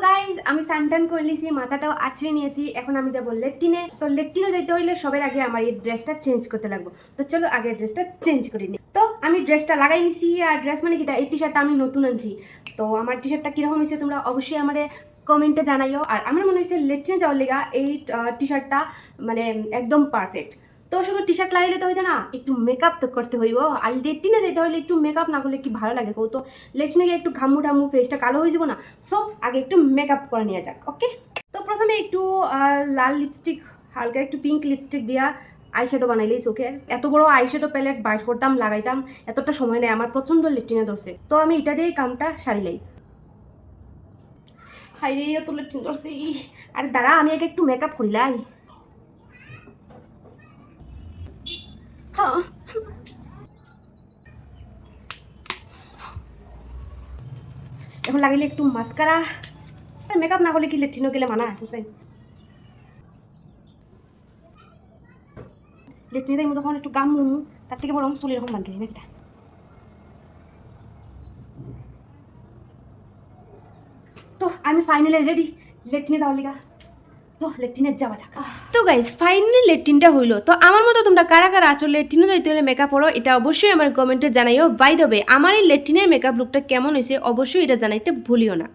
Guys আমি স্নান করে নিয়েছি, মাথাটাও আছড়ে নিয়েছি। এখন আমি যাবো লেট্রিনে। তো লেট্রিনে যেতে হইলে সবার আগে আমার এই ড্রেসটা চেঞ্জ করতে লাগবে। তো চলো আগে ড্রেসটা চেঞ্জ করে নিই। তো আমি ড্রেসটা লাগাই নিছি। আর ড্রেস মানে কি, এই টি শার্টটা আমি নতুন আনছি। তো আমার টি শার্টটা কীরকম হয়েছে তোমরা অবশ্যই আমার কমেন্টে জানাইও। আর আমার মনে হয়েছে লেট্রিনে যাওয়ার লেগা এই টি শার্টটা মানে একদম পারফেক্ট। তো শুধু টি শার্ট লাগাইলে তো হইতো না, একটু মেকআপ তো করতে হইব। আর লেট্রিনে যেতে হলে একটু মেকআপ না করলে কি ভালো লাগে? তো লেট্রিনে গিয়ে একটু ঘামু ঠামু, ফেসটা কালো হয়ে যাবো না? সো আগে একটু মেকআপ করে নিয়ে যাক। ওকে, তো প্রথমে একটু লাল লিপস্টিক, হালকা একটু পিঙ্ক লিপস্টিক দিয়া আইশ্যাডো বানাইলেই চোখের। এত বড় আইশ্যাডো প্যালেট বাইর করতাম, লাগাইতাম, এতটা সময় নেই আমার, প্রচণ্ড লেট্রিনে ধরছে। তো আমি এটা দিয়েই কামটা সারিলাই। হাই রে, এত লেট্রিন ধরছে। আর দাঁড়া, আমি আগে একটু মেকআপ করিলাই। হ্যাঁ, এখন লাগাইলে একটু মাস্কারা। মেকআপ না হলে কি লেট্রিনও গেলে মানা বুঝছেন? লেট্রিনে যাই যখন একটু গাম মুমু, তার থেকে বরং চুল এরকম বাঁধলি না কিটা। তো আমি ফাইনালি রেডি লেট্রিনে যাওয়ার লিগা। তো লেট্রিনে যাওয়া যাক। তো গাইজ ফাইনালি লেট্রিনটা হইলো। তো আমার মতো তোমরা কারা কারা আসলে লেট্রিনে যাইতে হলে মেকআপ করো, এটা অবশ্যই আমার কমেন্টে জানাইও। বাই দ্য ওয়ে, আমার এই লেট্রিনের মেকআপ লুকটা কেমন হয়েছে অবশ্যই এটা জানাইতে ভুলিও না।